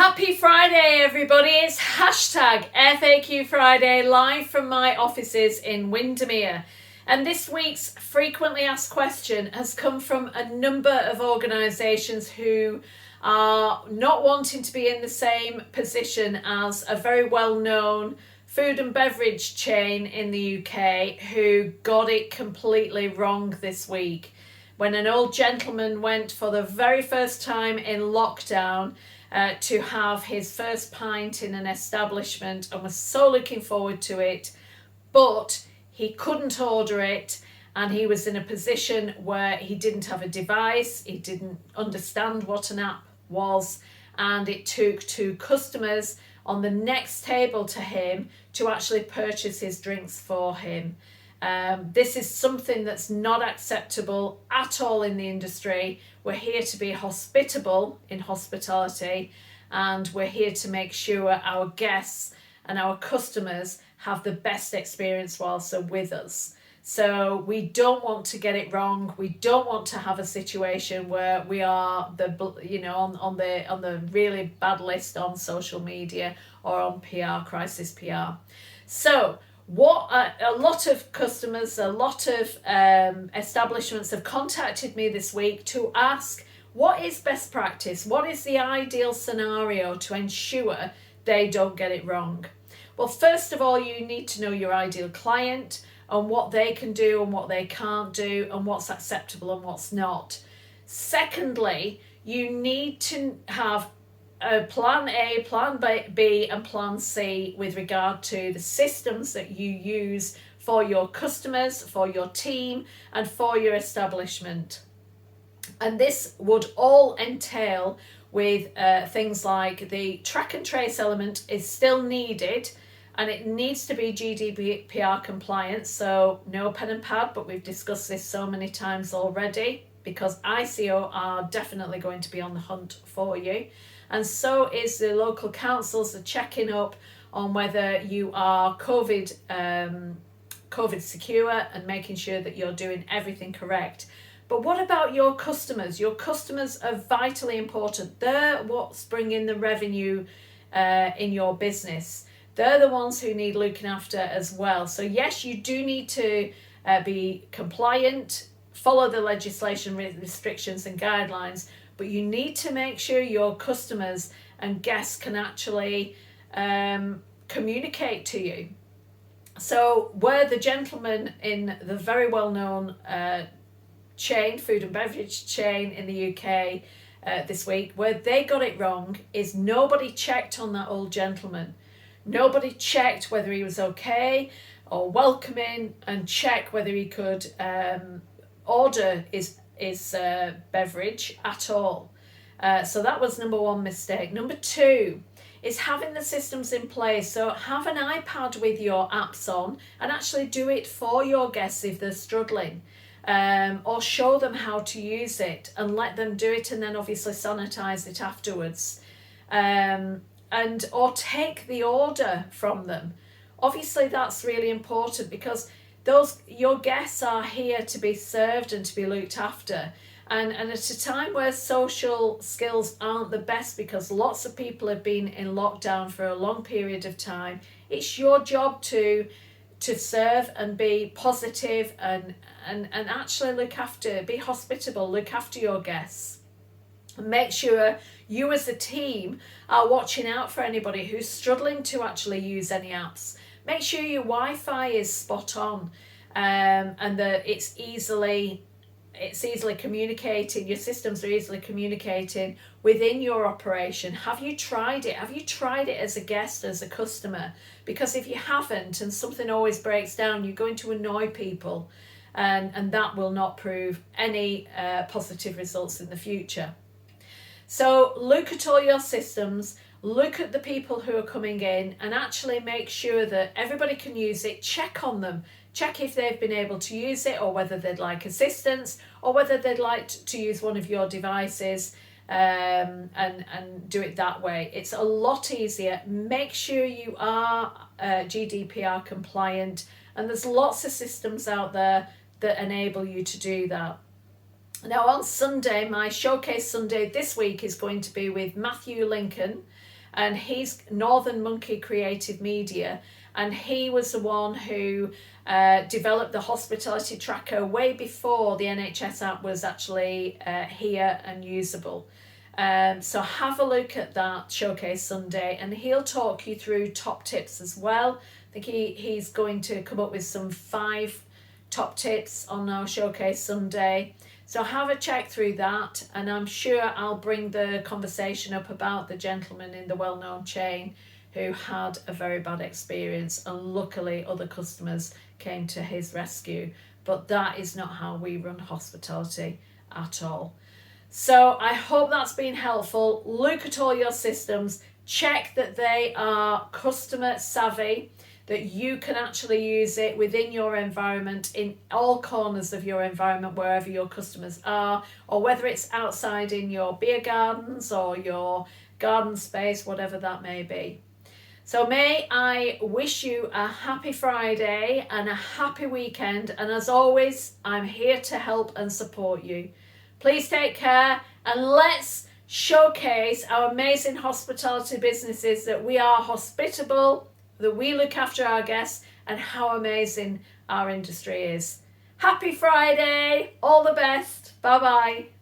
Happy Friday, everybody. It's hashtag FAQ Friday live from my offices in Windermere. And this week's frequently asked question has come from a number of organisations who are not wanting to be in the same position as a very well-known food and beverage chain in the UK who got it completely wrong this week. When an old gentleman went for the very first time in lockdown to have his first pint in an establishment and was so looking forward to it, but he couldn't order it and he was in a position where he didn't have a device, he didn't understand what an app was, and it took two customers on the next table to him to actually purchase his drinks for him. This is something that's not acceptable at all in the industry. We're here to be hospitable in hospitality, and we're here to make sure our guests and our customers have the best experience whilst they're with us. So we don't want to get it wrong. We don't want to have a situation where we are on the really bad list on social media or on PR, crisis PR. So what a lot of customers, a lot of establishments have contacted me this week to ask, what is best practice? What is the ideal scenario to ensure they don't get it wrong? Well, first of all, you need to know your ideal client and what they can do and what they can't do and what's acceptable and what's not. Secondly, you need to have a plan A, plan B and plan C with regard to the systems that you use for your customers, for your team and for your establishment. And this would all entail with things like the track and trace element is still needed, and it needs to be GDPR compliant, so no pen and pad, but we've discussed this so many times already because ICO are definitely going to be on the hunt for you. And so is the local councils are checking up on whether you are COVID secure and making sure that you're doing everything correct. But what about your customers? Your customers are vitally important. They're what's bringing the revenue in your business. They're the ones who need looking after as well. So yes, you do need to be compliant, follow the legislation restrictions and guidelines, but you need to make sure your customers and guests can actually communicate to you. So where the gentleman in the very well-known chain, food and beverage chain in the UK this week, where they got it wrong is nobody checked on that old gentleman. Nobody checked whether he was okay or welcoming and check whether he could order his beverage at all. So that was number one mistake. Number two is having the systems in place. So have an iPad with your apps on and actually do it for your guests if they're struggling, or show them how to use it and let them do it and then obviously sanitize it afterwards, or take the order from them. Obviously that's really important because your guests are here to be served and to be looked after, and at a time where social skills aren't the best because lots of people have been in lockdown for a long period of time, it's your job to serve and be positive and actually be hospitable, look after your guests, and make sure you as a team are watching out for anybody who's struggling to actually use any apps. Make sure your Wi-Fi is spot on, and that it's easily communicating, your systems are easily communicating within your operation. Have you tried it? Have you tried it as a guest, as a customer? Because if you haven't and something always breaks down, you're going to annoy people, and that will not prove any positive results in the future. So look at all your systems, look at the people who are coming in and actually make sure that everybody can use it. Check on them. Check if they've been able to use it or whether they'd like assistance or whether they'd like to use one of your devices, and do it that way. It's a lot easier. Make sure you are GDPR compliant, and there's lots of systems out there that enable you to do that. Now on Sunday, my Showcase Sunday this week is going to be with Matthew Lincoln, and he's Northern Monkey Creative Media, and he was the one who developed the hospitality tracker way before the NHS app was actually here and usable. So have a look at that Showcase Sunday, and he'll talk you through top tips as well. I think he's going to come up with some 5 top tips on our Showcase Sunday. So have a check through that, and I'm sure I'll bring the conversation up about the gentleman in the well-known chain who had a very bad experience, and luckily other customers came to his rescue. But that is not how we run hospitality at all. So I hope that's been helpful. Look at all your systems, check that they are customer savvy, that you can actually use it within your environment, in all corners of your environment, wherever your customers are, or whether it's outside in your beer gardens or your garden space, whatever that may be. So may I wish you a happy Friday and a happy weekend. And as always, I'm here to help and support you. Please take care, and let's showcase our amazing hospitality businesses, that we are hospitable, that we look after our guests, and how amazing our industry is. Happy Friday, all the best, bye bye.